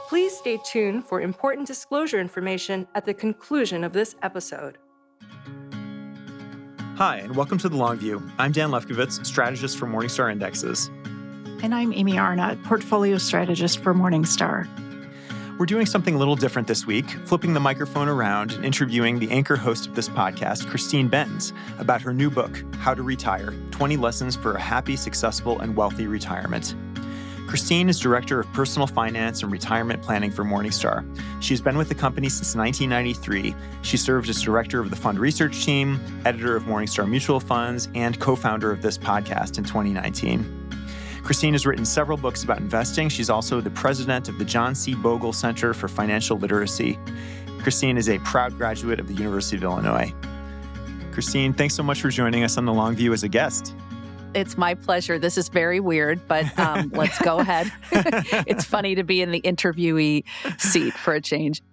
Please stay tuned for important disclosure information at the conclusion of this episode. Hi, and welcome to The Long View. I'm Dan Lefkowitz, strategist for Morningstar Indexes. And I'm Amy Arnott, portfolio strategist for Morningstar. We're doing something a little different this week, flipping the microphone around and interviewing the anchor host of this podcast, Christine Benz, about her new book, How to Retire, 20 Lessons for a Happy, Successful, and Wealthy Retirement. Christine is Director of Personal Finance and Retirement Planning for Morningstar. She's been with the company since 1993. She served as Director of the Fund Research Team, Editor of Morningstar Mutual Funds, and co-founder of this podcast in 2019. Christine has written several books about investing. She's also the president of the John C. Bogle Center for Financial Literacy. Christine is a proud graduate of the University of Illinois. Christine, thanks so much for joining us on The Long View as a guest. It's my pleasure. This is very weird, but let's go ahead. It's funny to be in the interviewee seat for a change.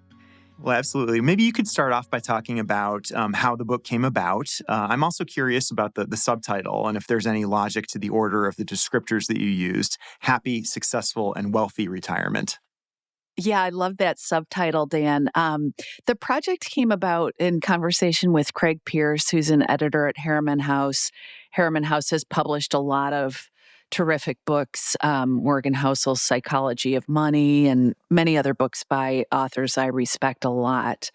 Well, absolutely. Maybe you could start off by talking about how the book came about. I'm also curious about the subtitle and if there's any logic to the order of the descriptors that you used: happy, successful, and wealthy retirement. Yeah, I love that subtitle, Dan. The project came about in conversation with Craig Pierce, who's an editor at Harriman House. Harriman House has published a lot of terrific books, Morgan Housel's Psychology of Money, and many other books by authors I respect a lot.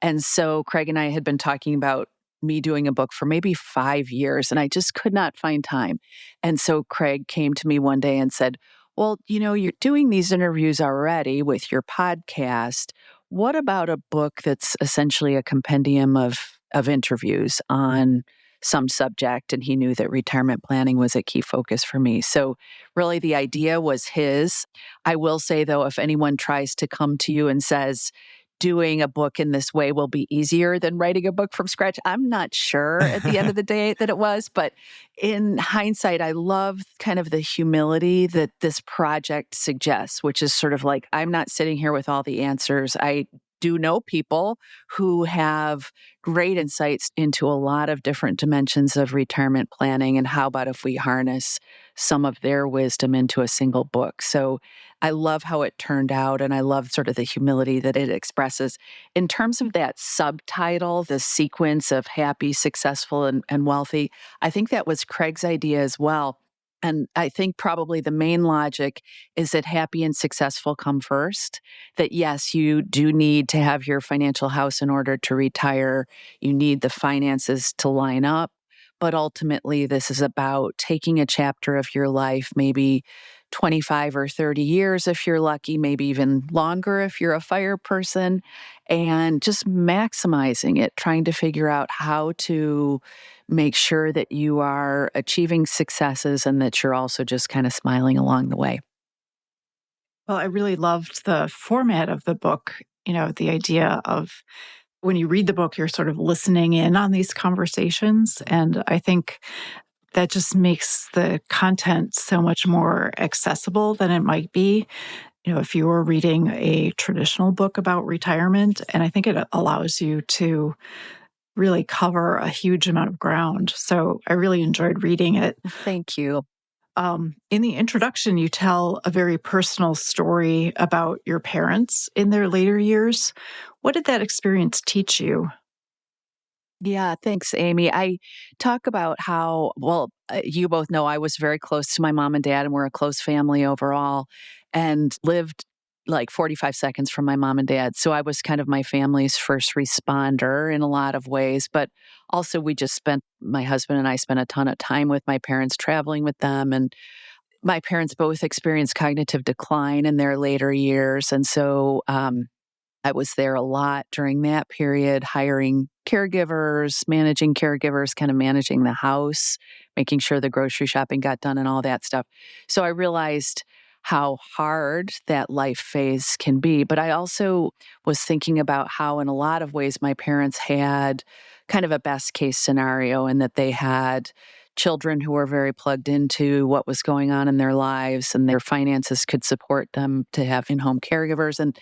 And so Craig and I had been talking about me doing a book for maybe 5 years, and I just could not find time. And so Craig came to me one day and said, well, you know, you're doing these interviews already with your podcast. What about a book that's essentially a compendium of interviews on some subject? And he knew that retirement planning was a key focus for me. So really the idea was his. I will say, though, if anyone tries to come to you and says, doing a book in this way will be easier than writing a book from scratch, I'm not sure at the end of the day that it was. But in hindsight, I love kind of the humility that this project suggests, which is sort of like, I'm not sitting here with all the answers. I do know people who have great insights into a lot of different dimensions of retirement planning. And how about if we harness some of their wisdom into a single book? So I love how it turned out, and I love sort of the humility that it expresses. In terms of that subtitle, the sequence of happy, successful, and wealthy, I think that was Craig's idea as well. And I think probably the main logic is that happy and successful come first. That yes, you do need to have your financial house in order to retire. You need the finances to line up. But ultimately, this is about taking a chapter of your life, maybe 25 or 30 years if you're lucky, maybe even longer if you're a fire person, and just maximizing it, trying to figure out how to make sure that you are achieving successes and that you're also just kind of smiling along the way. Well, I really loved the format of the book. You know, the idea of when you read the book, you're sort of listening in on these conversations. And I think that just makes the content so much more accessible than it might be, you know, if you were reading a traditional book about retirement. And I think it allows you to really cover a huge amount of ground. So I really enjoyed reading it. Thank you. In the introduction, you tell a very personal story about your parents in their later years. What did that experience teach you? Yeah, thanks, Amy. I talk about how, you both know I was very close to my mom and dad, and we're a close family overall, and lived like 45 seconds from my mom and dad. So I was kind of my family's first responder in a lot of ways. But also my husband and I spent a ton of time with my parents, traveling with them. And my parents both experienced cognitive decline in their later years. And so I was there a lot during that period, hiring caregivers, managing caregivers, kind of managing the house, making sure the grocery shopping got done and all that stuff. So I realized how hard that life phase can be. But I also was thinking about how, in a lot of ways, my parents had kind of a best case scenario, and that they had children who were very plugged into what was going on in their lives, and their finances could support them to have in-home caregivers. And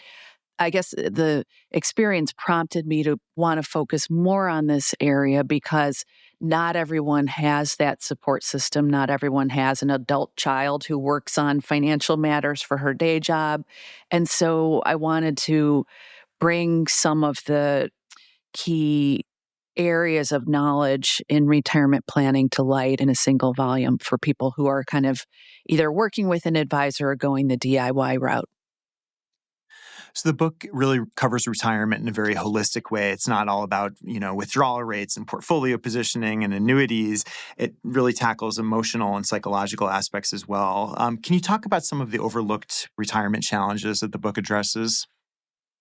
I guess the experience prompted me to want to focus more on this area because not everyone has that support system. Not everyone has an adult child who works on financial matters for her day job. And so I wanted to bring some of the key areas of knowledge in retirement planning to light in a single volume for people who are kind of either working with an advisor or going the DIY route. So the book really covers retirement in a very holistic way. It's not all about, withdrawal rates and portfolio positioning and annuities. It really tackles emotional and psychological aspects as well. Can you talk about some of the overlooked retirement challenges that the book addresses?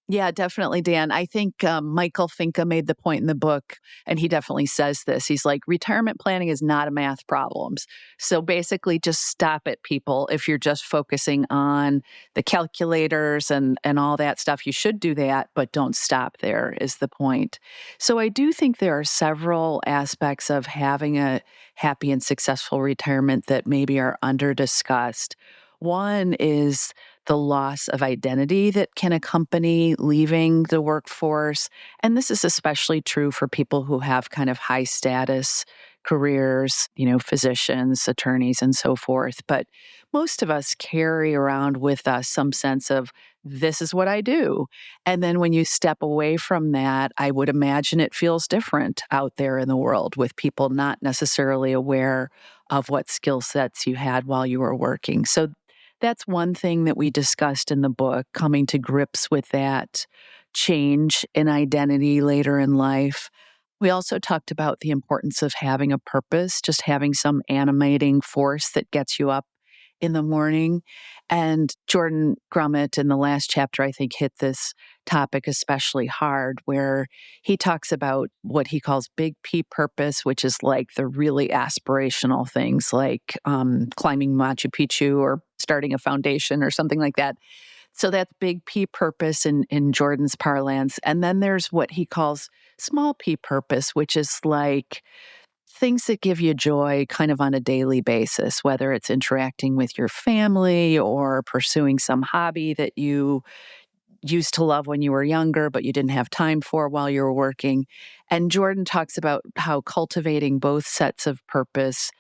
Yeah, definitely, Dan. I think Michael Finca made the point in the book, and he definitely says this. He's like, retirement planning is not a math problem. So basically, just stop it, people. If you're just focusing on the calculators and all that stuff, you should do that, but don't stop there, is the point. So I do think there are several aspects of having a happy and successful retirement that maybe are under discussed. One is the loss of identity that can accompany leaving the workforce. And this is especially true for people who have kind of high status careers, physicians, attorneys, and so forth. But most of us carry around with us some sense of, this is what I do. And then when you step away from that, I would imagine it feels different out there in the world with people not necessarily aware of what skill sets you had while you were working. So that's one thing that we discussed in the book, coming to grips with that change in identity later in life. We also talked about the importance of having a purpose, just having some animating force that gets you up in the morning. And Jordan Grummett in the last chapter, I think, hit this topic especially hard, where he talks about what he calls big P purpose, which is like the really aspirational things like climbing Machu Picchu or starting a foundation or something like that. So that's big P purpose in Jordan's parlance. And then there's what he calls small P purpose, which is like things that give you joy kind of on a daily basis, whether it's interacting with your family or pursuing some hobby that you used to love when you were younger, but you didn't have time for while you were working. And Jordan talks about how cultivating both sets of purpose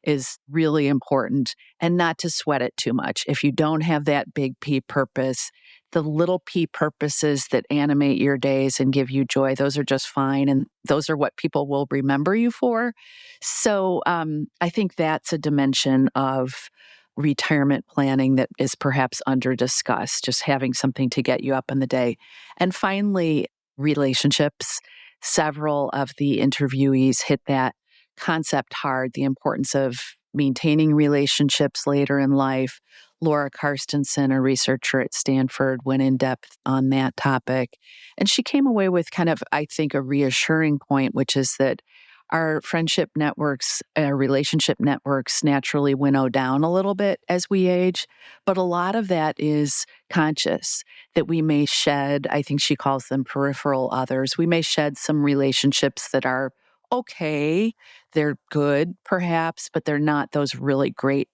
is really important and not to sweat it too much. If you don't have that big P purpose, the little P purposes that animate your days and give you joy, those are just fine. And those are what people will remember you for. So I think that's a dimension of retirement planning that is perhaps under discussed, just having something to get you up in the day. And finally, relationships. Several of the interviewees hit that concept hard, the importance of maintaining relationships later in life. Laura Karstensen, a researcher at Stanford, went in depth on that topic. And she came away with kind of, I think, a reassuring point, which is that our friendship networks, relationship networks naturally winnow down a little bit as we age. But a lot of that is conscious, that we may shed, I think she calls them peripheral others. We may shed some relationships that are okay. They're good, perhaps, but they're not those really great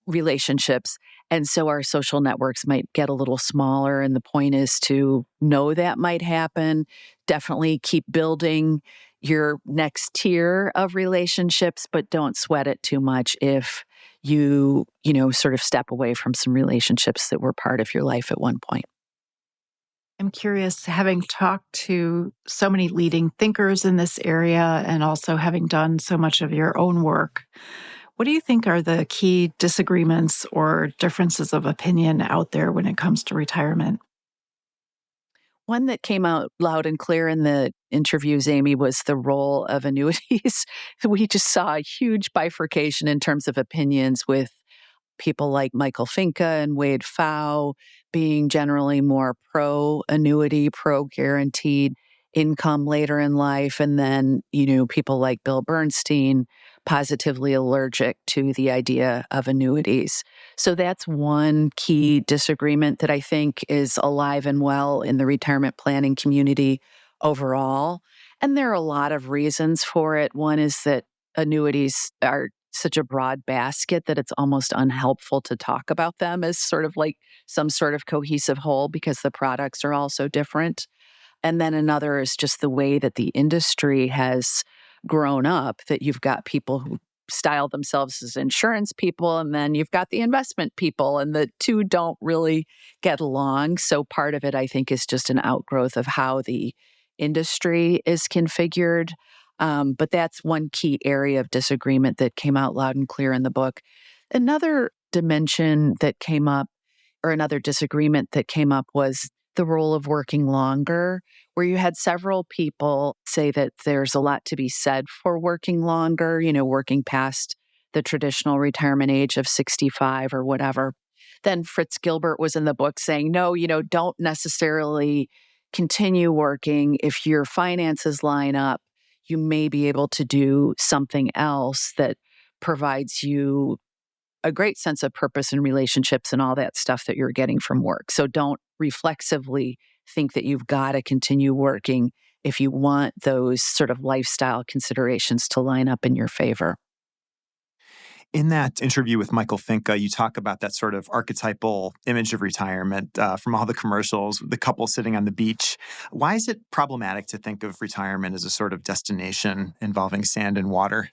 relationships. And so our social networks might get a little smaller. And the point is to know that might happen. Definitely keep building your next tier of relationships, but don't sweat it too much if you sort of step away from some relationships that were part of your life at one point. I'm curious, having talked to so many leading thinkers in this area and also having done so much of your own work, what do you think are the key disagreements or differences of opinion out there when it comes to retirement? One that came out loud and clear in the interviews, Amy, was the role of annuities. We just saw a huge bifurcation in terms of opinions, with people like Michael Finca and Wade Pfau being generally more pro annuity, pro guaranteed income later in life. And then, people like Bill Bernstein positively allergic to the idea of annuities. So that's one key disagreement that I think is alive and well in the retirement planning community overall. And there are a lot of reasons for it. One is that annuities are such a broad basket that it's almost unhelpful to talk about them as sort of like some sort of cohesive whole because the products are all so different. And then another is just the way that the industry has grown up, that you've got people who style themselves as insurance people, and then you've got the investment people, and the two don't really get along. So part of it, I think, is just an outgrowth of how the industry is configured. But that's one key area of disagreement that came out loud and clear in the book. Another dimension that came up, or another disagreement that came up, was the role of working longer, where you had several people say that there's a lot to be said for working longer, working past the traditional retirement age of 65 or whatever. Then Fritz Gilbert was in the book saying, no, don't necessarily continue working. If your finances line up, you may be able to do something else that provides you a great sense of purpose and relationships and all that stuff that you're getting from work. So don't reflexively think that you've got to continue working if you want those sort of lifestyle considerations to line up in your favor. In that interview with Michael Finke, you talk about that sort of archetypal image of retirement from all the commercials, the couple sitting on the beach. Why is it problematic to think of retirement as a sort of destination involving sand and water?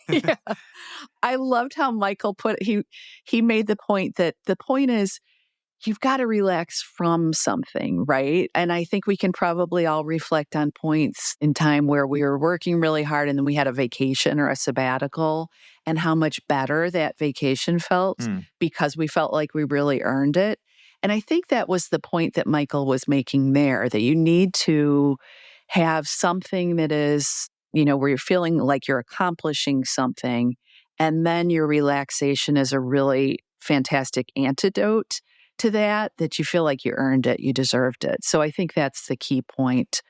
Yeah. I loved how Michael put it. He made the point that the point is you've got to relax from something, right? And I think we can probably all reflect on points in time where we were working really hard and then we had a vacation or a sabbatical, and how much better that vacation felt because we felt like we really earned it. And I think that was the point that Michael was making there, that you need to have something that is, where you're feeling like you're accomplishing something. And then your relaxation is a really fantastic antidote to that you feel like you earned it, you deserved it. So I think that's the key point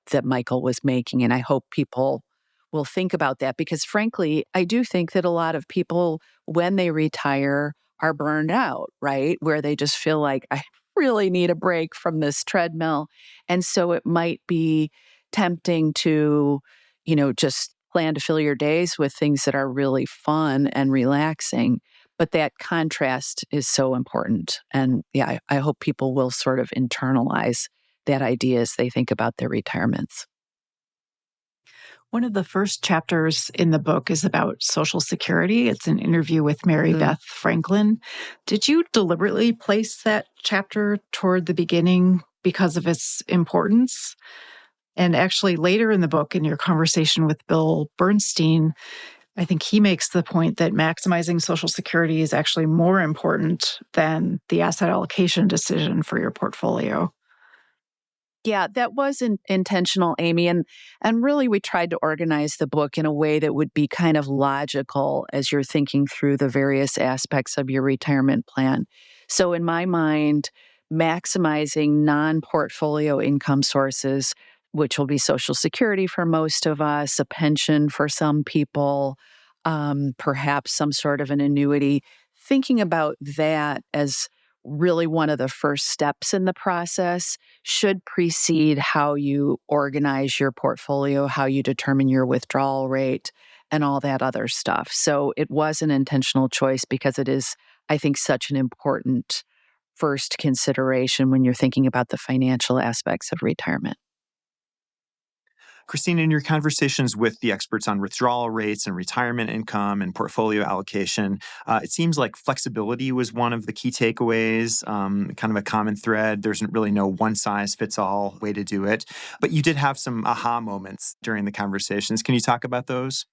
that Michael was making. And I hope people will think about that because frankly, I do think that a lot of people, when they retire, are burned out, right? Where they just feel like, I really need a break from this treadmill. And so it might be tempting to, just plan to fill your days with things that are really fun and relaxing. But that contrast is so important. And yeah, I hope people will sort of internalize that idea as they think about their retirements. One of the first chapters in the book is about Social Security. It's an interview with Mary Beth Franklin. Did you deliberately place that chapter toward the beginning because of its importance? And actually later in the book, in your conversation with Bill Bernstein, I think he makes the point that maximizing Social Security is actually more important than the asset allocation decision for your portfolio. Yeah, that was intentional, Amy. And really, we tried to organize the book in a way that would be kind of logical as you're thinking through the various aspects of your retirement plan. So in my mind, maximizing non-portfolio income sources, which will be Social Security for most of us, a pension for some people, perhaps some sort of an annuity, thinking about that as really one of the first steps in the process should precede how you organize your portfolio, how you determine your withdrawal rate, and all that other stuff. So it was an intentional choice because it is, I think, such an important first consideration when you're thinking about the financial aspects of retirement. Christine, in your conversations with the experts on withdrawal rates and retirement income and portfolio allocation, it seems like flexibility was one of the key takeaways, kind of a common thread. There's really no one-size-fits-all way to do it. But you did have some aha moments during the conversations. Can you talk about those?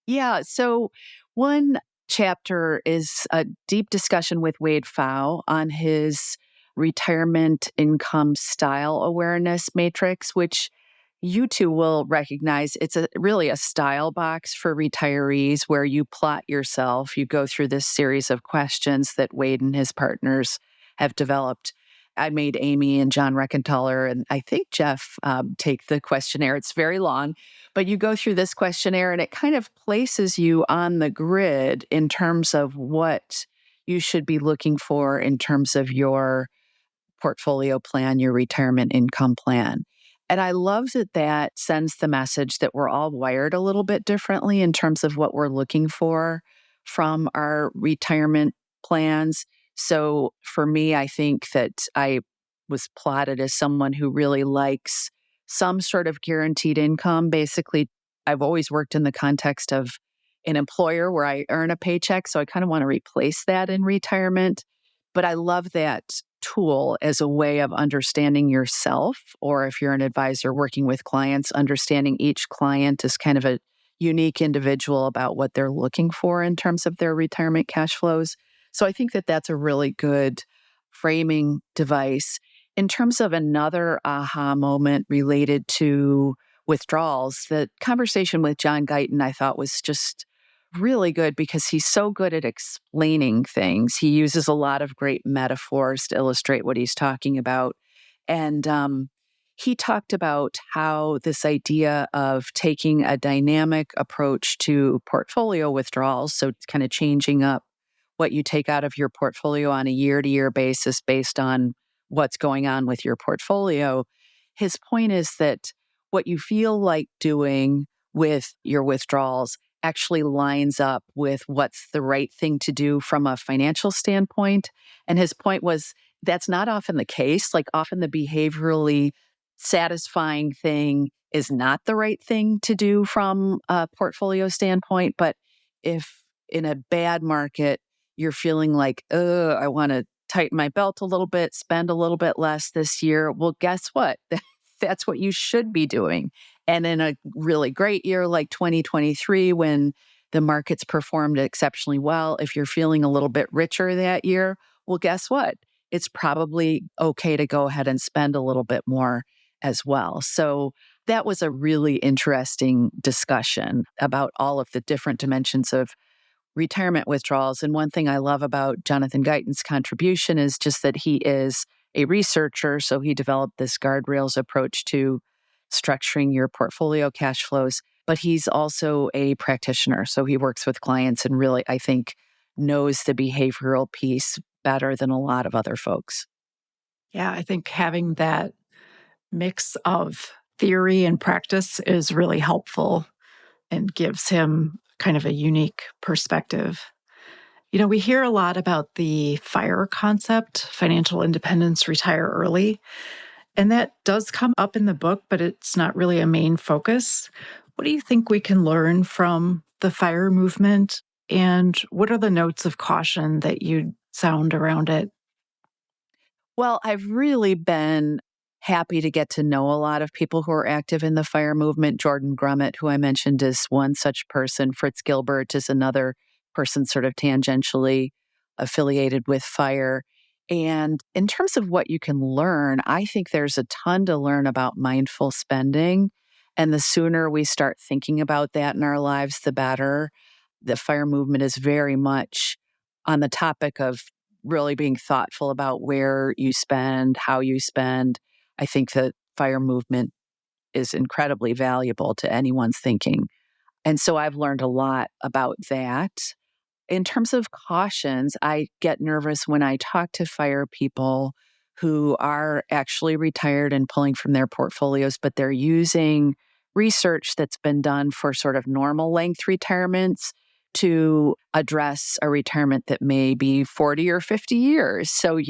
Yeah, so one chapter is a deep discussion with Wade Pfau on his retirement income style awareness matrix, which you two will recognize. It's really a style box for retirees where you plot yourself. You go through this series of questions that Wade and his partners have developed. I made Amy and John Reckenthaler and I think Jeff take the questionnaire. It's very long, but you go through this questionnaire and it kind of places you on the grid in terms of what you should be looking for in terms of your portfolio plan, your retirement income plan. And I love that that sends the message that we're all wired a little bit differently in terms of what we're looking for from our retirement plans. So for me, I think that I was plotted as someone who really likes some sort of guaranteed income. Basically, I've always worked in the context of an employer where I earn a paycheck. So I kind of want to replace that in retirement. But I love that tool as a way of understanding yourself, or if you're an advisor working with clients, understanding each client is kind of a unique individual about what they're looking for in terms of their retirement cash flows. So I think that that's a really good framing device. In terms of another aha moment related to withdrawals, the conversation with John Guyton I thought was just really good because he's so good at explaining things. He uses a lot of great metaphors to illustrate what he's talking about. And he talked about how this idea of taking a dynamic approach to portfolio withdrawals, so kind of changing up what you take out of your portfolio on a year to year basis based on what's going on with your portfolio. His point is that what you feel like doing with your withdrawals actually lines up with what's the right thing to do from a financial standpoint. And his point was that's not often the case. Like often the behaviorally satisfying thing is not the right thing to do from a portfolio standpoint. But if in a bad market, you're feeling like, I want to tighten my belt a little bit, spend a little bit less this year. Well, guess what? That's what you should be doing. And in a really great year like 2023, when the markets performed exceptionally well, if you're feeling a little bit richer that year, well, guess what? It's probably okay to go ahead and spend a little bit more as well. So that was a really interesting discussion about all of the different dimensions of retirement withdrawals. And one thing I love about Jonathan Guyton's contribution is just that he is a researcher. So he developed this guardrails approach to structuring your portfolio cash flows, but he's also a practitioner. So he works with clients and really, I think, knows the behavioral piece better than a lot of other folks. Yeah, I think having that mix of theory and practice is really helpful and gives him kind of a unique perspective. You know, we hear a lot about the FIRE concept, financial independence, retire early. And that does come up in the book, but it's not really a main focus. What do you think we can learn from the FIRE movement? And what are the notes of caution that you'd sound around it? Well, I've really been happy to get to know a lot of people who are active in the FIRE movement. Jordan Grummett, who I mentioned, is one such person. Fritz Gilbert is another person sort of tangentially affiliated with FIRE. And in terms of what you can learn, I think there's a ton to learn about mindful spending. And the sooner we start thinking about that in our lives, the better. The FIRE movement is very much on the topic of really being thoughtful about where you spend, how you spend. I think the FIRE movement is incredibly valuable to anyone's thinking. And so I've learned a lot about that. In terms of cautions, I get nervous when I talk to FIRE people who are actually retired and pulling from their portfolios, but they're using research that's been done for sort of normal length retirements to address a retirement that may be 40 or 50 years. So,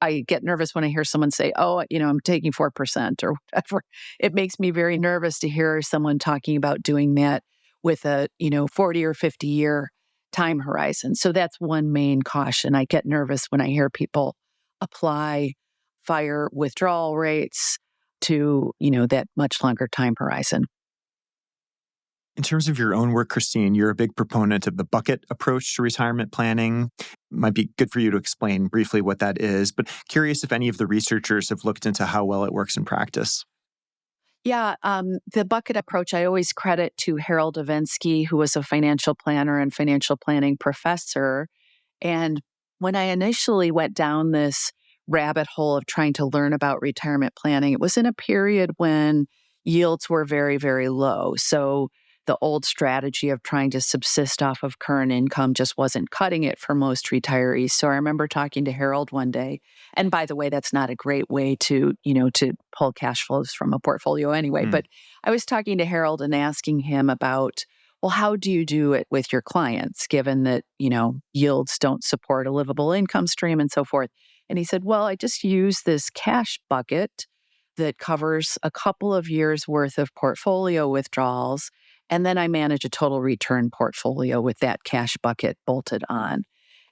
I get nervous when I hear someone say, I'm taking 4% or whatever. It makes me very nervous to hear someone talking about doing that with a, 40 or 50 year time horizon. So that's one main caution. I get nervous when I hear people apply FIRE withdrawal rates to, that much longer time horizon. In terms of your own work, Christine, you're a big proponent of the bucket approach to retirement planning. Might be good for you to explain briefly what that is, but curious if any of the researchers have looked into how well it works in practice. Yeah, the bucket approach I always credit to Harold Avensky, who was a financial planner and financial planning professor. And when I initially went down this rabbit hole of trying to learn about retirement planning, it was in a period when yields were very, very low. So the old strategy of trying to subsist off of current income just wasn't cutting it for most retirees. So I remember talking to Harold one day. And by the way, that's not a great way to, to pull cash flows from a portfolio anyway. But I was talking to Harold and asking him about, well, how do you do it with your clients, given that, yields don't support a livable income stream and so forth? And he said, well, I just use this cash bucket that covers a couple of years worth of portfolio withdrawals. And then I manage a total return portfolio with that cash bucket bolted on.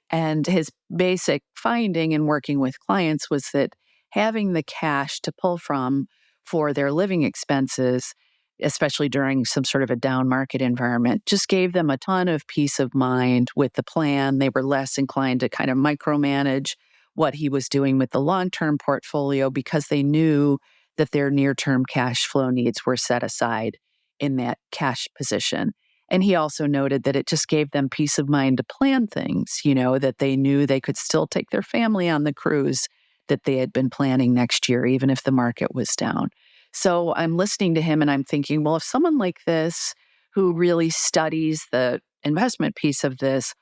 And his basic finding in working with clients was that having the cash to pull from for their living expenses, especially during some sort of a down market environment, just gave them a ton of peace of mind with the plan. They were less inclined to kind of micromanage what he was doing with the long-term portfolio because they knew that their near-term cash flow needs were set aside in that cash position. And he also noted that it just gave them peace of mind to plan things, that they knew they could still take their family on the cruise that they had been planning next year, even if the market was down. So I'm listening to him and I'm thinking, well, if someone like this, who really studies the investment piece of this,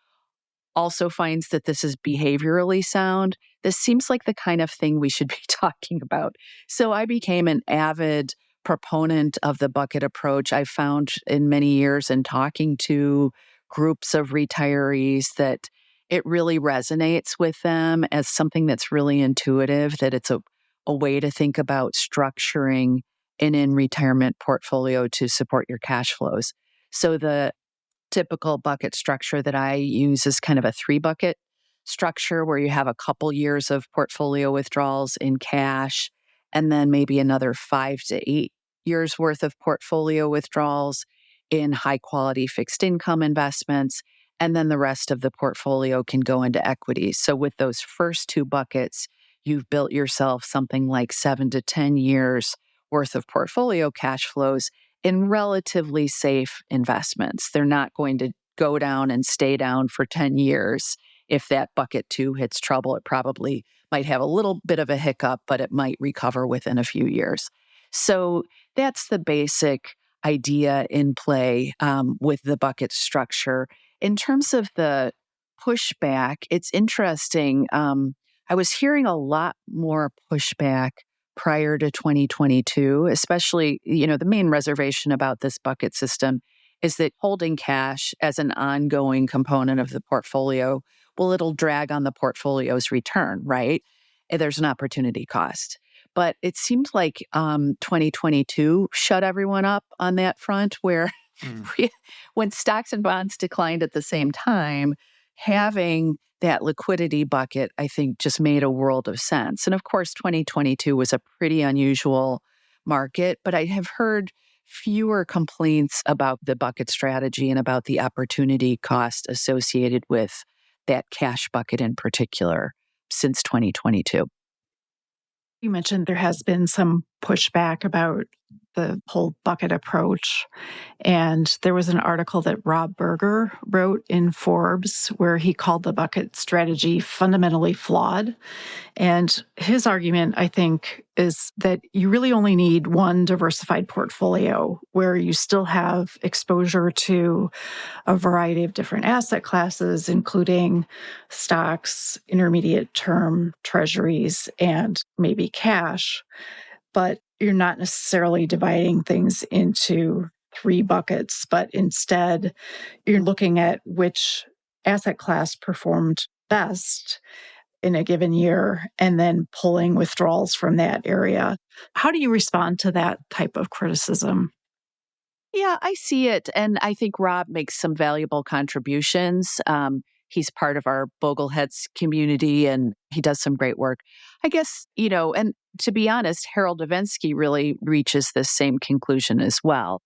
also finds that this is behaviorally sound, this seems like the kind of thing we should be talking about. So I became an avid proponent of the bucket approach. I found in many years in talking to groups of retirees that it really resonates with them as something that's really intuitive, that it's a way to think about structuring an in-retirement portfolio to support your cash flows. So the typical bucket structure that I use is kind of a 3-bucket structure where you have a couple years of portfolio withdrawals in cash, and then maybe another 5 to 8 years worth of portfolio withdrawals in high quality fixed income investments. And then the rest of the portfolio can go into equities. So with those first 2 buckets, you've built yourself something like 7 to 10 years worth of portfolio cash flows in relatively safe investments. They're not going to go down and stay down for 10 years. If that bucket 2 hits trouble, it probably might have a little bit of a hiccup, but it might recover within a few years. So that's the basic idea in play with the bucket structure. In terms of the pushback, it's interesting. I was hearing a lot more pushback prior to 2022, especially, the main reservation about this bucket system is that holding cash as an ongoing component of the portfolio, well, it'll drag on the portfolio's return, right? There's an opportunity cost. But it seemed like 2022 shut everyone up on that front where when stocks and bonds declined at the same time, having that liquidity bucket, I think, just made a world of sense. And of course, 2022 was a pretty unusual market, but I have heard fewer complaints about the bucket strategy and about the opportunity cost associated with that cash bucket in particular since 2022. You mentioned there has been some pushback about the whole bucket approach. And there was an article that Rob Berger wrote in Forbes where he called the bucket strategy fundamentally flawed. And his argument, I think, is that you really only need one diversified portfolio where you still have exposure to a variety of different asset classes, including stocks, intermediate term treasuries, and maybe cash. But you're not necessarily dividing things into 3 buckets, but instead you're looking at which asset class performed best in a given year and then pulling withdrawals from that area. How do you respond to that type of criticism? Yeah, I see it. And I think Rob makes some valuable contributions. He's part of our Bogleheads community and he does some great work. I guess, and to be honest, Harold Davensky really reaches this same conclusion as well.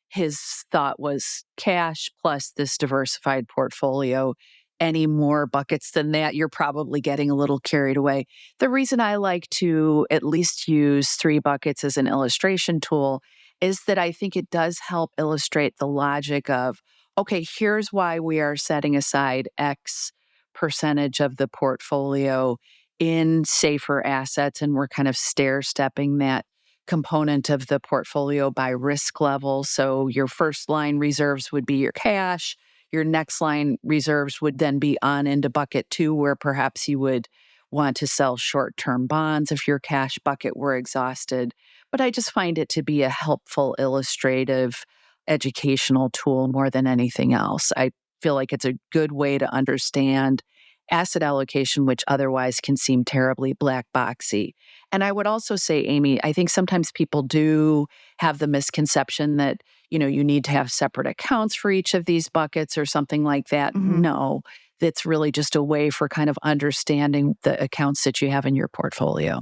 His thought was cash plus this diversified portfolio. Any more buckets than that, you're probably getting a little carried away. The reason I like to at least use 3 buckets as an illustration tool is that I think it does help illustrate the logic of, okay, here's why we are setting aside X percentage of the portfolio in safer assets, and we're kind of stair-stepping that component of the portfolio by risk level. So your first line reserves would be your cash. Your next line reserves would then be on into bucket two, where perhaps you would want to sell short-term bonds if your cash bucket were exhausted. But I just find it to be a helpful, illustrative, educational tool more than anything else. I feel like it's a good way to understand asset allocation, which otherwise can seem terribly black boxy. And I would also say, Amy, I think sometimes people do have the misconception that, you need to have separate accounts for each of these buckets or something like that. Mhm. No, that's really just a way for kind of understanding the accounts that you have in your portfolio.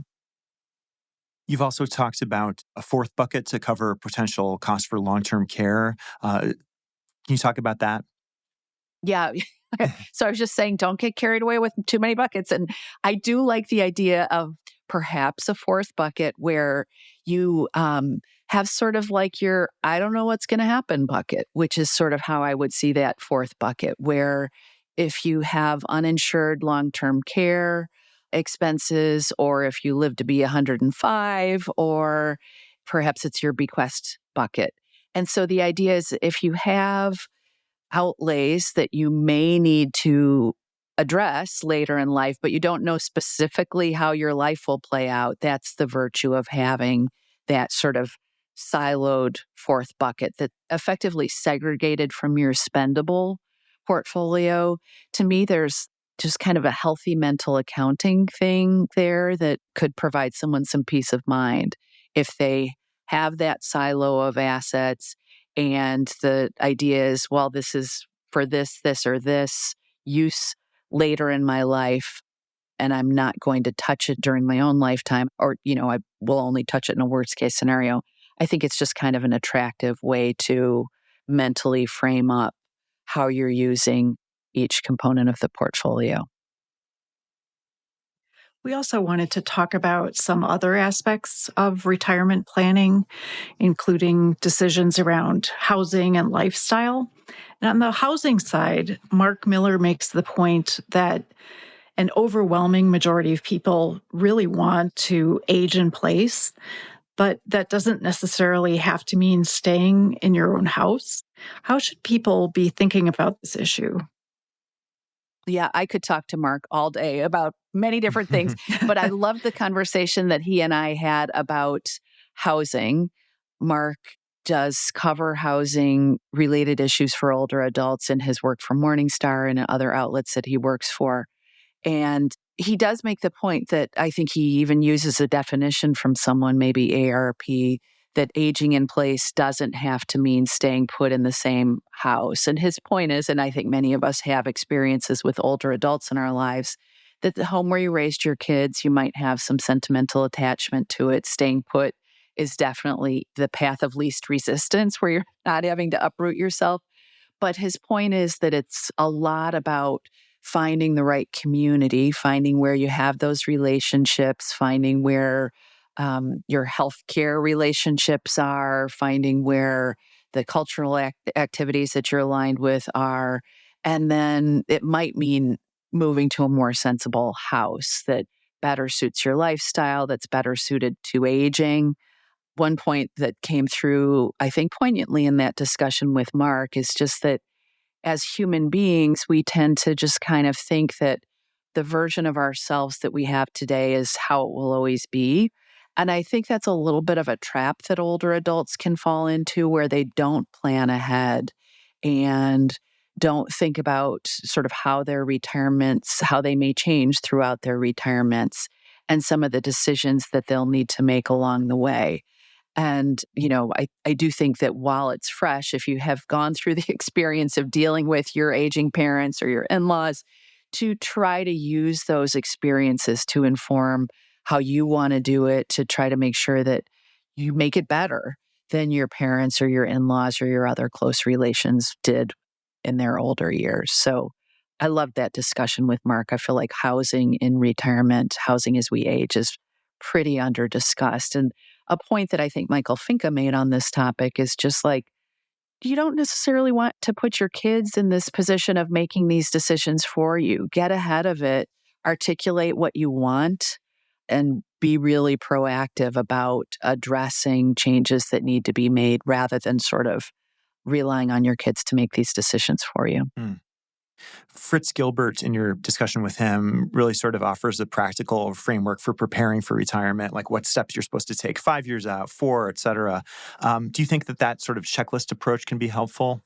You've also talked about a fourth bucket to cover potential costs for long-term care. Can you talk about that? Yeah. So I was just saying, don't get carried away with too many buckets. And I do like the idea of perhaps a fourth bucket where you have sort of like your, I don't know what's going to happen bucket, which is sort of how I would see that fourth bucket, where if you have uninsured long term care expenses, or if you live to be 105, or perhaps it's your bequest bucket. And so the idea is if you have outlays that you may need to address later in life, but you don't know specifically how your life will play out. That's the virtue of having that sort of siloed fourth bucket that effectively segregated from your spendable portfolio. To me, there's just kind of a healthy mental accounting thing there that could provide someone some peace of mind if they have that silo of assets. And the idea is, well, this is for this, or this use later in my life, and I'm not going to touch it during my own lifetime, or, I will only touch it in a worst case scenario. I think it's just kind of an attractive way to mentally frame up how you're using each component of the portfolio. We also wanted to talk about some other aspects of retirement planning, including decisions around housing and lifestyle. And on the housing side, Mark Miller makes the point that an overwhelming majority of people really want to age in place, but that doesn't necessarily have to mean staying in your own house. How should people be thinking about this issue? Yeah, I could talk to Mark all day about many different things, but I love the conversation that he and I had about housing. Mark does cover housing related issues for older adults in his work for Morningstar and other outlets that he works for. And he does make the point that I think he even uses a definition from someone, maybe ARP, that aging in place doesn't have to mean staying put in the same house. And his point is, and I think many of us have experiences with older adults in our lives, that the home where you raised your kids, you might have some sentimental attachment to it. Staying put is definitely the path of least resistance where you're not having to uproot yourself. But his point is that it's a lot about finding the right community, finding where you have those relationships, finding where your healthcare relationships are, finding where the cultural activities that you're aligned with are. And then it might mean moving to a more sensible house that better suits your lifestyle, that's better suited to aging. One point that came through, I think, poignantly in that discussion with Mark is just that as human beings, we tend to just kind of think that the version of ourselves that we have today is how it will always be. And I think that's a little bit of a trap that older adults can fall into where they don't plan ahead and don't think about sort of how their retirements, how they may change throughout their retirements and some of the decisions that they'll need to make along the way. And, I do think that while it's fresh, if you have gone through the experience of dealing with your aging parents or your in-laws, to try to use those experiences to inform how you want to do it, to try to make sure that you make it better than your parents or your in-laws or your other close relations did in their older years. So I love that discussion with Mark. I feel like housing in retirement, housing as we age is pretty under discussed. And a point that I think Michael Finca made on this topic is just like, you don't necessarily want to put your kids in this position of making these decisions for you. Get ahead of it, articulate what you want and be really proactive about addressing changes that need to be made rather than sort of relying on your kids to make these decisions for you. Mm. Fritz Gilbert, in your discussion with him, really sort of offers a practical framework for preparing for retirement, like what steps you're supposed to take 5 years out, 4, et cetera. Do you think that that sort of checklist approach can be helpful?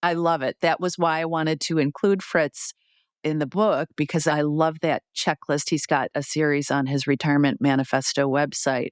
I love it. That was why I wanted to include Fritz in the book because I love that checklist. He's got a series on his retirement manifesto website,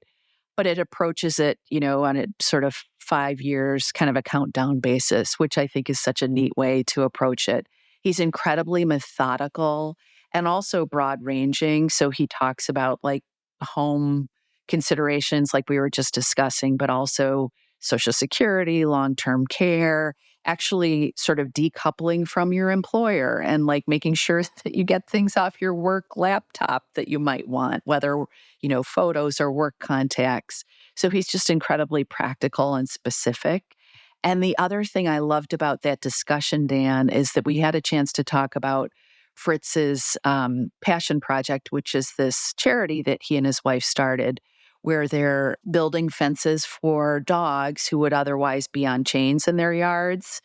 but it approaches it, on a sort of 5 years, kind of a countdown basis, which I think is such a neat way to approach it. He's incredibly methodical and also broad ranging. So he talks about like home considerations, like we were just discussing, but also Social Security, long term care, actually sort of decoupling from your employer and like making sure that you get things off your work laptop that you might want, whether, photos or work contacts. So he's just incredibly practical and specific. And the other thing I loved about that discussion, Dan, is that we had a chance to talk about Fritz's passion project, which is this charity that he and his wife started, where they're building fences for dogs who would otherwise be on chains in their yards.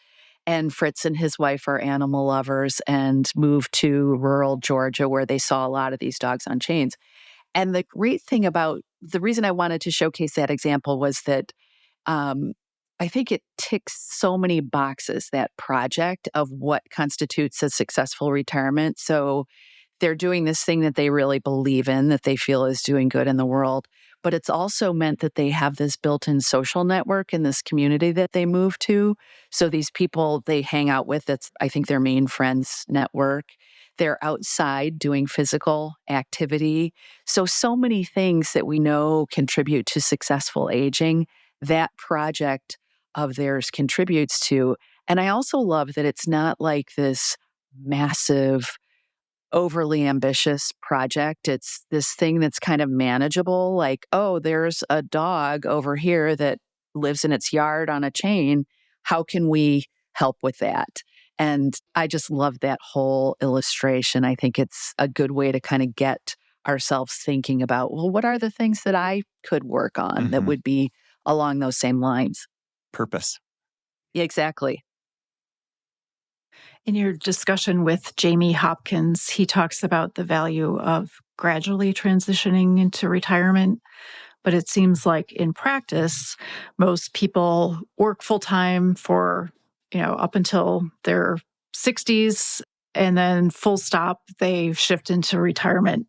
And Fritz and his wife are animal lovers and moved to rural Georgia where they saw a lot of these dogs on chains. And the great thing about the reason I wanted to showcase that example was that I think it ticks so many boxes, that project of what constitutes a successful retirement. So they're doing this thing that they really believe in, that they feel is doing good in the world. But it's also meant that they have this built-in social network in this community that they move to. So these people they hang out with, that's, I think, their main friends network. They're outside doing physical activity. So many things that we know contribute to successful aging, that project of theirs contributes to. And I also love that it's not like this massive, overly ambitious project. It's this thing that's kind of manageable, like, oh, there's a dog over here that lives in its yard on a chain. How can we help with that? And I just love that whole illustration. I think it's a good way to kind of get ourselves thinking about, well, what are the things that I could work on that would be along those same lines? Purpose. Yeah, exactly. In your discussion with Jamie Hopkins, he talks about the value of gradually transitioning into retirement. But it seems like in practice, most people work full time for, up until their 60s, and then full stop, they shift into retirement.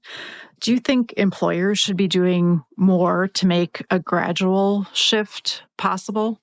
Do you think employers should be doing more to make a gradual shift possible?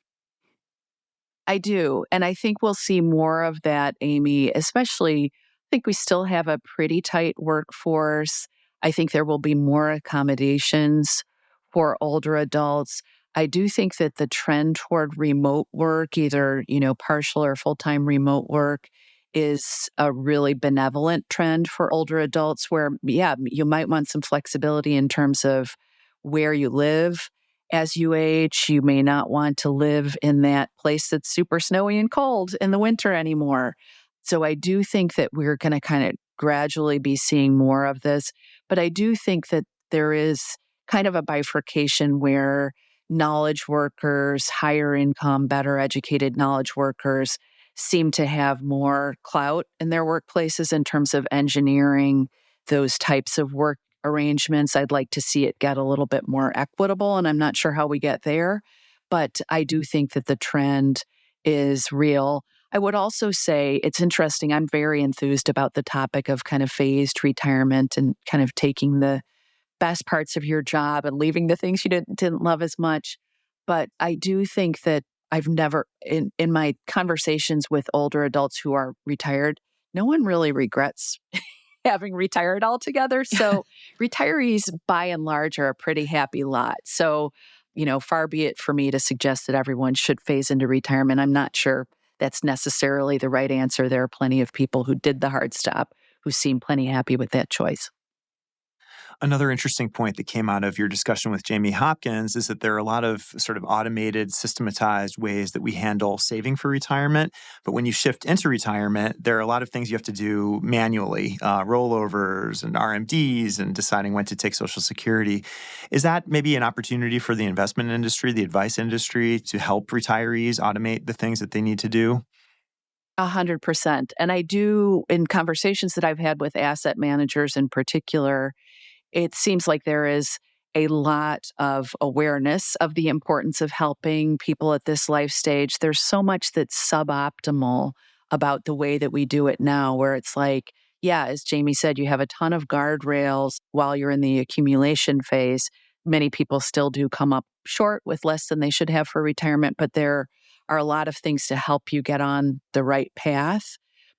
I do. And I think we'll see more of that, Amy, especially, I think we still have a pretty tight workforce. I think there will be more accommodations for older adults. I do think that the trend toward remote work, either, partial or full-time remote work, is a really benevolent trend for older adults where, yeah, you might want some flexibility in terms of where you live. As you age, you may not want to live in that place that's super snowy and cold in the winter anymore. So I do think that we're going to kind of gradually be seeing more of this. But I do think that there is kind of a bifurcation where knowledge workers, higher income, better educated knowledge workers seem to have more clout in their workplaces in terms of engineering those types of work arrangements. I'd like to see it get a little bit more equitable, and I'm not sure how we get there, but I do think that the trend is real. I would also say it's interesting. I'm very enthused about the topic of kind of phased retirement and kind of taking the best parts of your job and leaving the things you didn't love as much. But I do think that I've never, in my conversations with older adults who are retired, no one really regrets having retired altogether. So retirees, by and large, are a pretty happy lot. So, far be it for me to suggest that everyone should phase into retirement. I'm not sure that's necessarily the right answer. There are plenty of people who did the hard stop who seem plenty happy with that choice. Another interesting point that came out of your discussion with Jamie Hopkins is that there are a lot of sort of automated, systematized ways that we handle saving for retirement. But when you shift into retirement, there are a lot of things you have to do manually, rollovers and RMDs and deciding when to take Social Security. Is that maybe an opportunity for the investment industry, the advice industry, to help retirees automate the things that they need to do? 100%. And I do, in conversations that I've had with asset managers in particular, it seems like there is a lot of awareness of the importance of helping people at this life stage. There's so much that's suboptimal about the way that we do it now, where it's like, yeah, as Jamie said, you have a ton of guardrails while you're in the accumulation phase. Many people still do come up short with less than they should have for retirement, but there are a lot of things to help you get on the right path.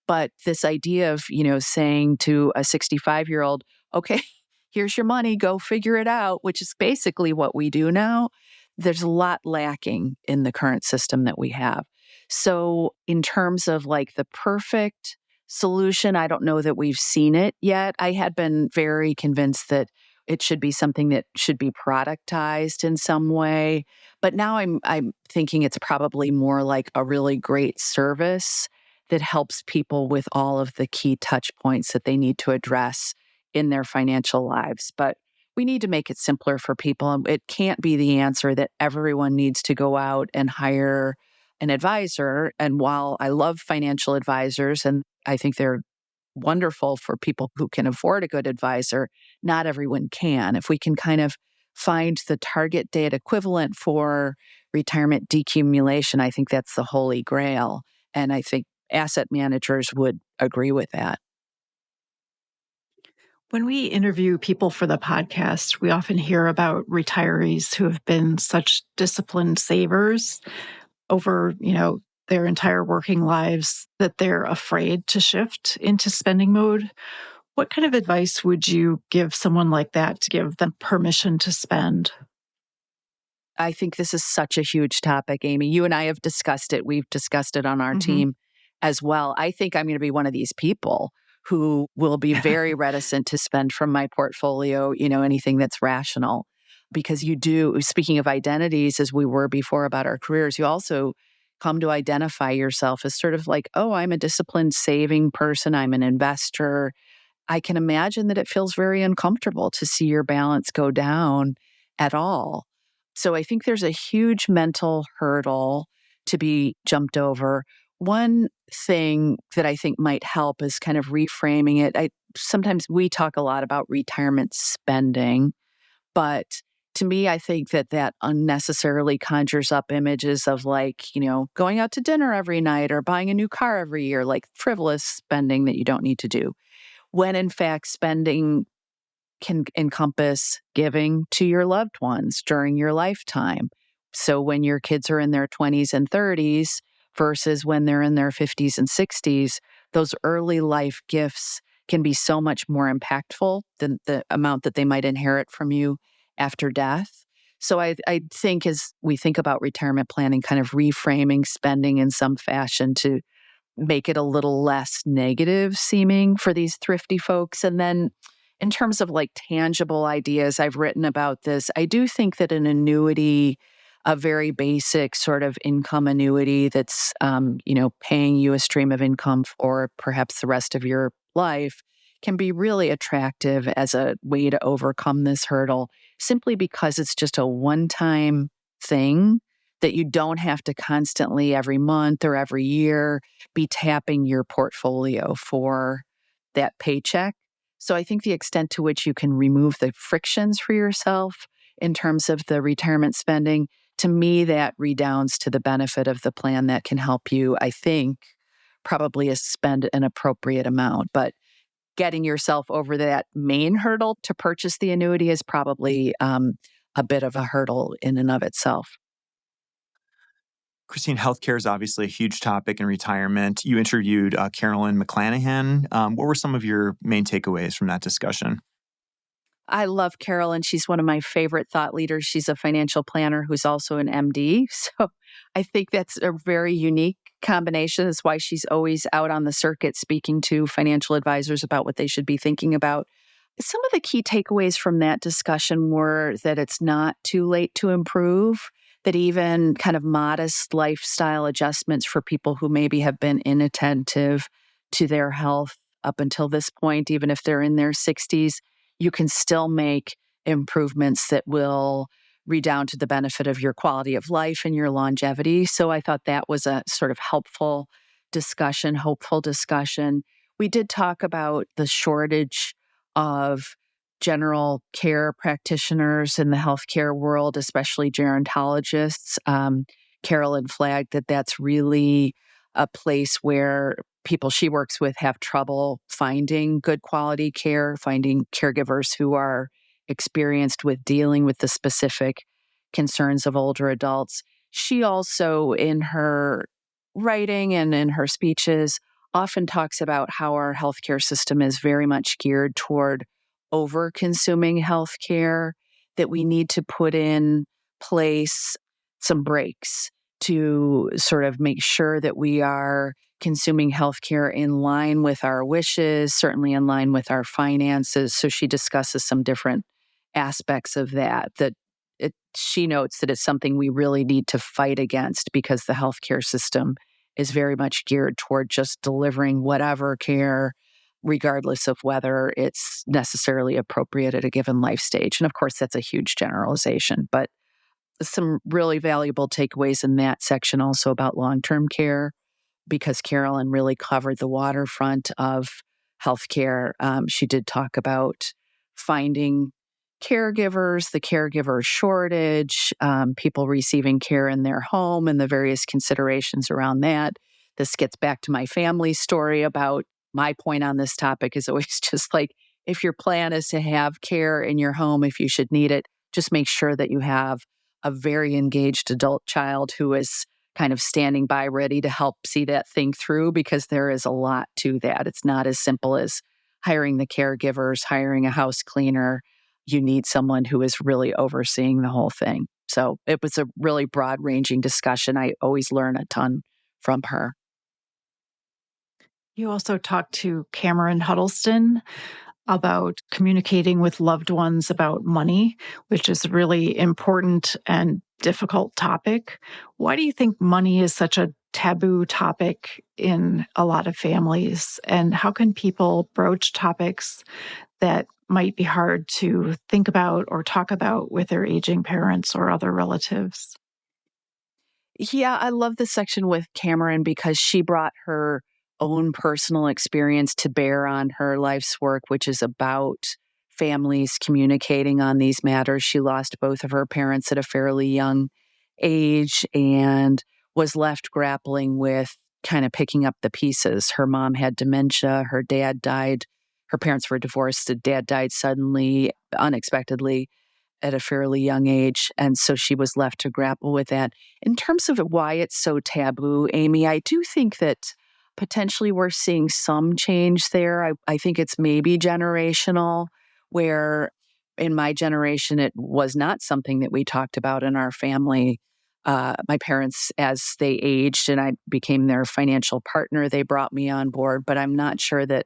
But this idea of, saying to a 65-year-old, okay, here's your money, go figure it out, which is basically what we do now. There's a lot lacking in the current system that we have. So, in terms of like the perfect solution, I don't know that we've seen it yet. I had been very convinced that it should be something that should be productized in some way. But now I'm thinking it's probably more like a really great service that helps people with all of the key touch points that they need to address in their financial lives. But we need to make it simpler for people. It can't be the answer that everyone needs to go out and hire an advisor. And while I love financial advisors and I think they're wonderful for people who can afford a good advisor, not everyone can. If we can kind of find the target date equivalent for retirement decumulation, I think that's the holy grail. And I think asset managers would agree with that. When we interview people for the podcast, we often hear about retirees who have been such disciplined savers over, their entire working lives that they're afraid to shift into spending mode. What kind of advice would you give someone like that to give them permission to spend? I think this is such a huge topic, Amy. You and I have discussed it. We've discussed it on our team as well. I think I'm going to be one of these people who will be very reticent to spend from my portfolio, anything that's rational. Because you do, speaking of identities, as we were before about our careers, you also come to identify yourself as sort of like, oh, I'm a disciplined saving person. I'm an investor. I can imagine that it feels very uncomfortable to see your balance go down at all. So I think there's a huge mental hurdle to be jumped over. One thing that I think might help is kind of reframing it. Sometimes we talk a lot about retirement spending, but to me, I think that unnecessarily conjures up images of like, going out to dinner every night or buying a new car every year, like frivolous spending that you don't need to do. When in fact, spending can encompass giving to your loved ones during your lifetime. So when your kids are in their 20s and 30s versus when they're in their 50s and 60s, those early life gifts can be so much more impactful than the amount that they might inherit from you after death. So I think as we think about retirement planning, kind of reframing spending in some fashion to make it a little less negative seeming for these thrifty folks. And then in terms of like tangible ideas, I've written about this. I do think that an annuity, a very basic sort of income annuity that's, paying you a stream of income for perhaps the rest of your life can be really attractive as a way to overcome this hurdle simply because it's just a one-time thing that you don't have to constantly every month or every year be tapping your portfolio for that paycheck. So I think the extent to which you can remove the frictions for yourself in terms of the retirement spending, to me, that redounds to the benefit of the plan that can help you, I think, probably spend an appropriate amount. But getting yourself over that main hurdle to purchase the annuity is probably a bit of a hurdle in and of itself. Christine, healthcare is obviously a huge topic in retirement. You interviewed Carolyn McClanahan. What were some of your main takeaways from that discussion? I love Carolyn. She's one of my favorite thought leaders. She's a financial planner who's also an MD. So I think that's a very unique combination. That's why she's always out on the circuit speaking to financial advisors about what they should be thinking about. Some of the key takeaways from that discussion were that it's not too late to improve, that even kind of modest lifestyle adjustments for people who maybe have been inattentive to their health up until this point, even if they're in their 60s, you can still make improvements that will redound to the benefit of your quality of life and your longevity. So I thought that was a sort of helpful discussion, hopeful discussion. We did talk about the shortage of general care practitioners in the healthcare world, especially gerontologists. Carolyn flagged that that's really a place where people she works with have trouble finding good quality care, finding caregivers who are experienced with dealing with the specific concerns of older adults. She also, in her writing and in her speeches, often talks about how our healthcare system is very much geared toward over consuming healthcare, that we need to put in place some breaks to sort of make sure that we are consuming healthcare in line with our wishes, certainly in line with our finances. So she discusses some different aspects of that she notes that it's something we really need to fight against because the healthcare system is very much geared toward just delivering whatever care, regardless of whether it's necessarily appropriate at a given life stage. And of course, that's a huge generalization, but some really valuable takeaways in that section also about long-term care, because Carolyn really covered the waterfront of healthcare. She did talk about finding caregivers, the caregiver shortage, people receiving care in their home, and the various considerations around that. This gets back to my family story about my point on this topic is always just like, if your plan is to have care in your home, if you should need it, just make sure that you have a very engaged adult child who is kind of standing by ready to help see that thing through, because there is a lot to that. It's not as simple as hiring the caregivers, hiring a house cleaner. You need someone who is really overseeing the whole thing. So it was a really broad-ranging discussion. I always learn a ton from her. You also talked to Cameron Huddleston about communicating with loved ones about money, which is a really important and difficult topic. Why do you think money is such a taboo topic in a lot of families? And how can people broach topics that might be hard to think about or talk about with their aging parents or other relatives? Yeah, I love this section with Cameron because she brought her own personal experience to bear on her life's work, which is about families communicating on these matters. She lost both of her parents at a fairly young age and was left grappling with kind of picking up the pieces. Her mom had dementia, her dad died, her parents were divorced, the dad died suddenly, unexpectedly at a fairly young age. And so she was left to grapple with that. In terms of why it's so taboo, Amy, I do think that potentially we're seeing some change there. I think it's maybe generational, where in my generation, it was not something that we talked about in our family. My parents, as they aged and I became their financial partner, they brought me on board, but I'm not sure that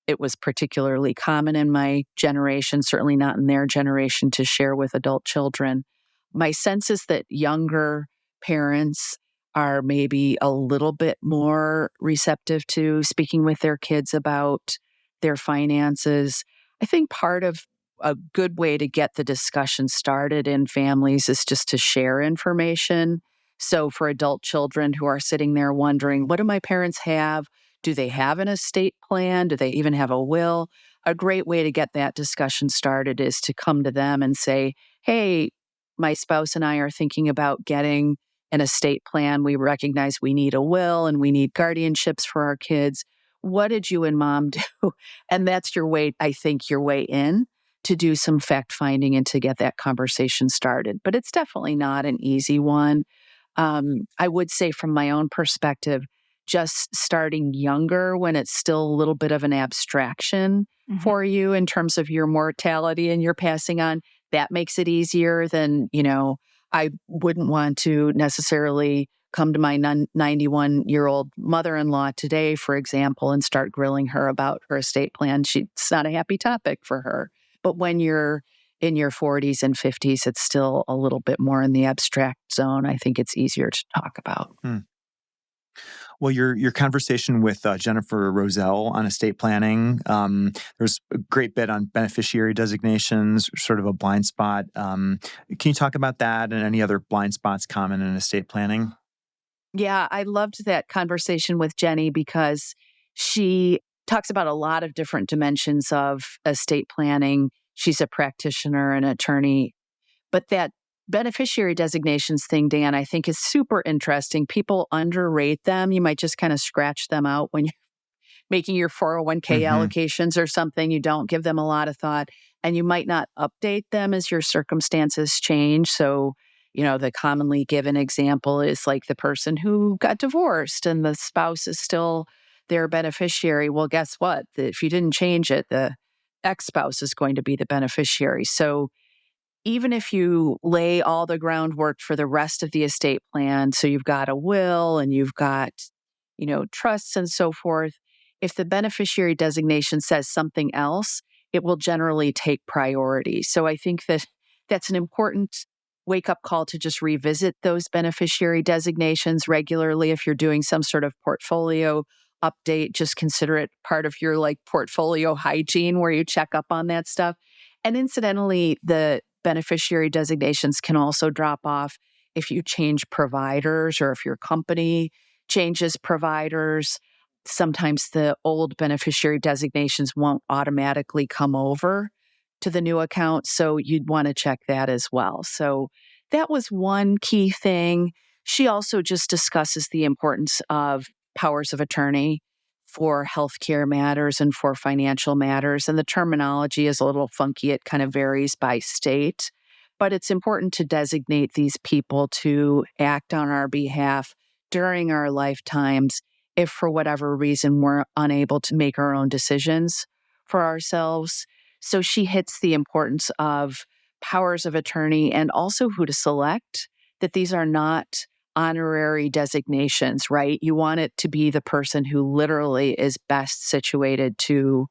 it was particularly common in my generation, certainly not in their generation, to share with adult children. My sense is that younger parents are maybe a little bit more receptive to speaking with their kids about their finances. I think part of a good way to get the discussion started in families is just to share information. So for adult children who are sitting there wondering, what do my parents have? Do they have an estate plan? Do they even have a will? A great way to get that discussion started is to come to them and say, hey, my spouse and I are thinking about getting an estate plan. We recognize we need a will and we need guardianships for our kids. What did you and mom do? And that's your way, I think, your way in to do some fact finding and to get that conversation started. But it's definitely not an easy one. I would say from my own perspective, just starting younger when it's still a little bit of an abstraction for you in terms of your mortality and your passing on, that makes it easier than, I wouldn't want to necessarily come to my 91-year-old mother-in-law today, for example, and start grilling her about her estate plan, it's not a happy topic for her. But when you're in your 40s and 50s, it's still a little bit more in the abstract zone. I think it's easier to talk about. Well, your conversation with Jennifer Roselle on estate planning, there's a great bit on beneficiary designations, sort of a blind spot. Can you talk about that and any other blind spots common in estate planning? Yeah, I loved that conversation with Jenny because she talks about a lot of different dimensions of estate planning. She's a practitioner and attorney. But that beneficiary designations thing, Dan, I think is super interesting. People underrate them. You might just kind of scratch them out when you're making your 401k allocations or something. You don't give them a lot of thought, and you might not update them as your circumstances change. So, the commonly given example is like the person who got divorced and the spouse is still their beneficiary. Well, guess what? If you didn't change it, the ex-spouse is going to be the beneficiary. So even if you lay all the groundwork for the rest of the estate plan, so you've got a will and you've got, trusts and so forth, if the beneficiary designation says something else, it will generally take priority. So I think that's an important wake-up call to just revisit those beneficiary designations regularly. If you're doing some sort of portfolio update, just consider it part of your portfolio hygiene where you check up on that stuff. And incidentally, the beneficiary designations can also drop off if you change providers or if your company changes providers. Sometimes the old beneficiary designations won't automatically come over to the new account, so you'd want to check that as well. So that was one key thing. She also just discusses the importance of powers of attorney for healthcare matters and for financial matters. And the terminology is a little funky. It kind of varies by state. But it's important to designate these people to act on our behalf during our lifetimes if for whatever reason we're unable to make our own decisions for ourselves. So she hits the importance of powers of attorney and also who to select, that these are not honorary designations, right? You want it to be the person who literally is best situated to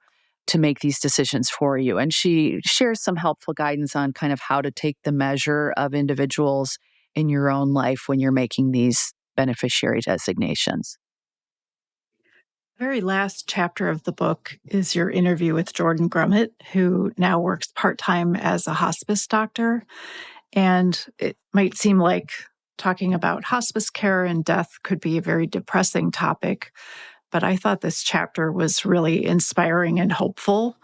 make these decisions for you. And she shares some helpful guidance on kind of how to take the measure of individuals in your own life when you're making these beneficiary designations. The very last chapter of the book is your interview with Jordan Grummett, who now works part-time as a hospice doctor. And it might seem like talking about hospice care and death could be a very depressing topic, but I thought this chapter was really inspiring and hopeful.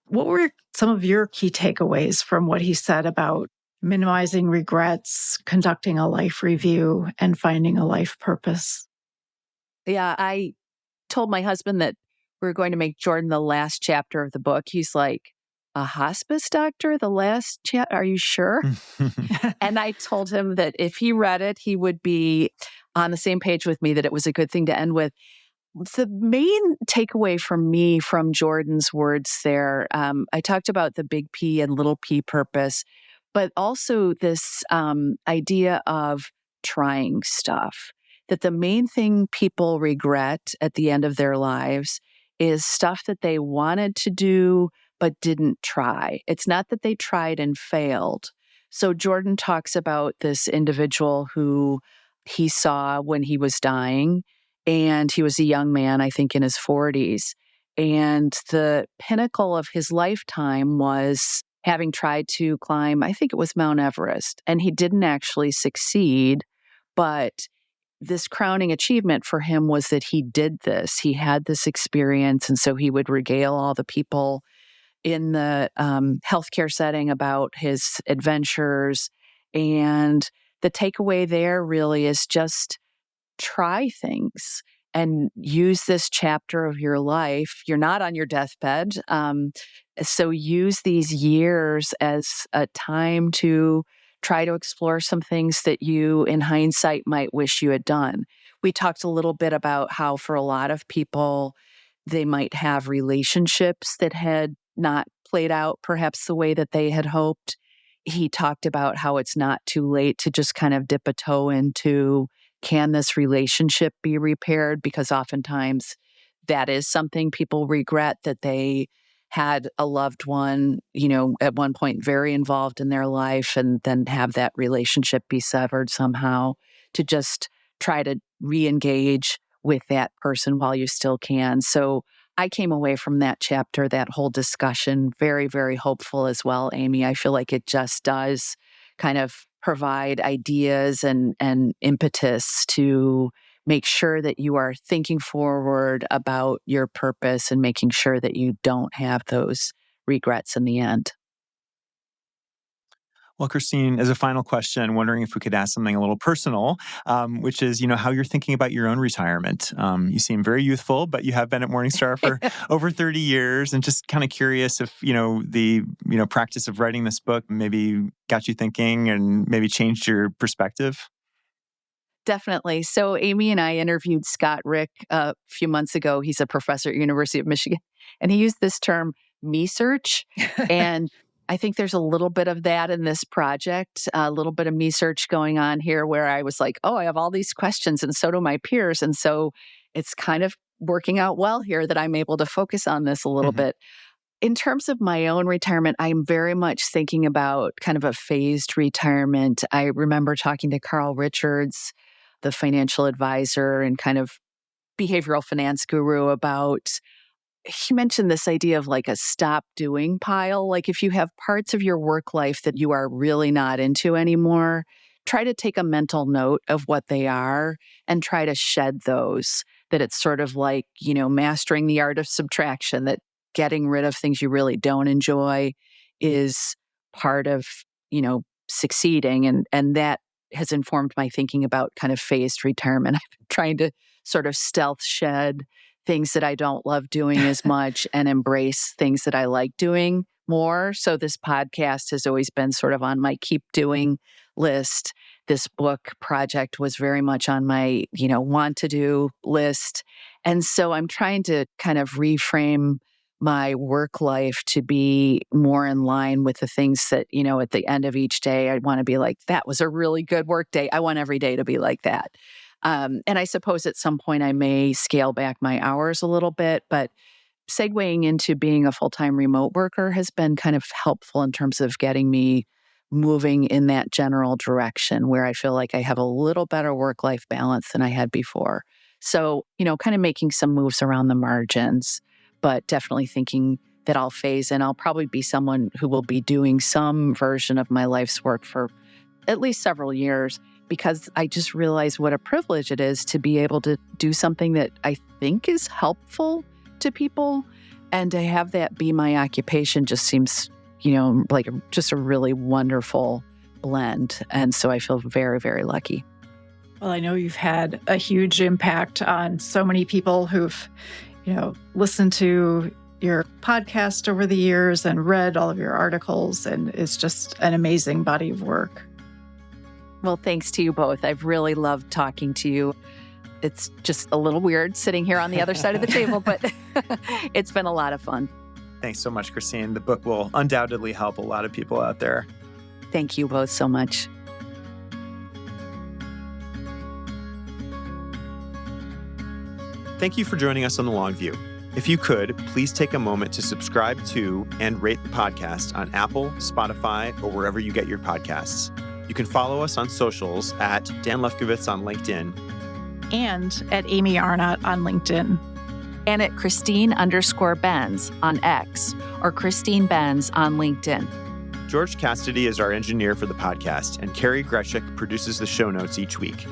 What were some of your key takeaways from what he said about minimizing regrets, conducting a life review, and finding a life purpose? Yeah, I told my husband that we were going to make Jordan the last chapter of the book. He's like, a hospice doctor, the last chapter? Are you sure? And I told him that if he read it, he would be on the same page with me, that it was a good thing to end with. The main takeaway for me from Jordan's words there, I talked about the big P and little p purpose, but also this idea of trying stuff. That the main thing people regret at the end of their lives is stuff that they wanted to do but didn't try. It's not that they tried and failed. So Jordan talks about this individual who he saw when he was dying, and he was a young man, I think in his 40s. And the pinnacle of his lifetime was having tried to climb, I think it was Mount Everest. And he didn't actually succeed, but this crowning achievement for him was that he did this. He had this experience, and so he would regale all the people in the healthcare setting about his adventures. And the takeaway there really is just try things and use this chapter of your life. You're not on your deathbed. So use these years as a time to try to explore some things that you, in hindsight, might wish you had done. We talked a little bit about how for a lot of people, they might have relationships that had not played out perhaps the way that they had hoped. He talked about how it's not too late to just kind of dip a toe into can this relationship be repaired? Because oftentimes that is something people regret, that they had a loved one, at one point very involved in their life, and then have that relationship be severed somehow, to just try to re-engage with that person while you still can. So I came away from that chapter, that whole discussion, very, very hopeful as well, Amy. I feel like it just does kind of provide ideas and impetus to make sure that you are thinking forward about your purpose and making sure that you don't have those regrets in the end. Well, Christine, as a final question, wondering if we could ask something a little personal, which is, how you're thinking about your own retirement. You seem very youthful, but you have been at Morningstar for over 30 years, and just kind of curious if, the, practice of writing this book maybe got you thinking and maybe changed your perspective. Definitely. So Amy and I interviewed Scott Rick a few months ago. He's a professor at University of Michigan, and he used this term, me search. And I think there's a little bit of that in this project, a little bit of me search going on here, where I was like, oh, I have all these questions, and so do my peers. And so it's kind of working out well here that I'm able to focus on this a little bit. In terms of my own retirement, I'm very much thinking about kind of a phased retirement. I remember talking to Carl Richards, the financial advisor and kind of behavioral finance guru, about, he mentioned this idea of like a stop doing pile. Like if you have parts of your work life that you are really not into anymore, try to take a mental note of what they are and try to shed those. That it's sort of like, mastering the art of subtraction, that getting rid of things you really don't enjoy is part of, succeeding. And that has informed my thinking about kind of phased retirement. I've been trying to sort of stealth shed things that I don't love doing as much and embrace things that I like doing more. So this podcast has always been sort of on my keep doing list. This book project was very much on my, want to do list. And so I'm trying to kind of reframe my work life to be more in line with the things that, at the end of each day, I want to be like, that was a really good work day. I want every day to be like that. And I suppose at some point I may scale back my hours a little bit, but segueing into being a full-time remote worker has been kind of helpful in terms of getting me moving in that general direction, where I feel like I have a little better work-life balance than I had before. So, kind of making some moves around the margins, but definitely thinking that I'll phase in. I'll probably be someone who will be doing some version of my life's work for at least several years, because I just realize what a privilege it is to be able to do something that I think is helpful to people. And to have that be my occupation just seems, like just a really wonderful blend. And so I feel very, very lucky. Well, I know you've had a huge impact on so many people who've, listened to your podcast over the years and read all of your articles, and it's just an amazing body of work. Well, thanks to you both. I've really loved talking to you. It's just a little weird sitting here on the other side of the table, but it's been a lot of fun. Thanks so much, Christine. The book will undoubtedly help a lot of people out there. Thank you both so much. Thank you for joining us on The Long View. If you could, please take a moment to subscribe to and rate the podcast on Apple, Spotify, or wherever you get your podcasts. You can follow us on socials at Dan Lefkowitz on LinkedIn. And at Amy Arnott on LinkedIn. And at Christine_Benz on X, or Christine Benz on LinkedIn. George Cassidy is our engineer for the podcast, and Carrie Greshik produces the show notes each week.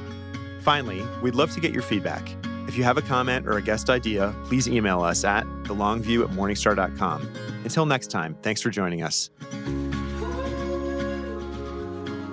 Finally, we'd love to get your feedback. If you have a comment or a guest idea, please email us at thelongview@morningstar.com. Until next time, thanks for joining us.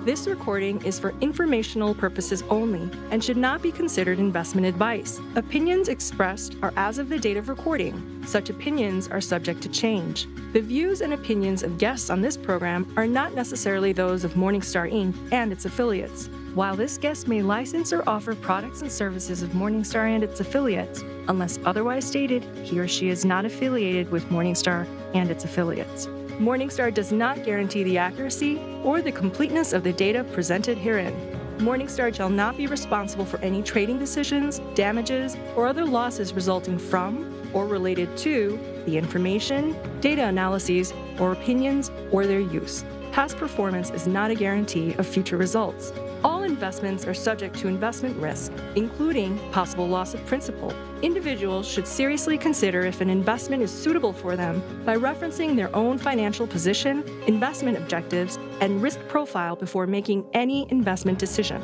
This recording is for informational purposes only and should not be considered investment advice. Opinions expressed are as of the date of recording. Such opinions are subject to change. The views and opinions of guests on this program are not necessarily those of Morningstar Inc. and its affiliates. While this guest may license or offer products and services of Morningstar and its affiliates, unless otherwise stated, he or she is not affiliated with Morningstar and its affiliates. Morningstar does not guarantee the accuracy or the completeness of the data presented herein. Morningstar shall not be responsible for any trading decisions, damages, or other losses resulting from or related to the information, data analyses, or opinions, or their use. Past performance is not a guarantee of future results. All investments are subject to investment risk, including possible loss of principal. Individuals should seriously consider if an investment is suitable for them by referencing their own financial position, investment objectives, and risk profile before making any investment decision.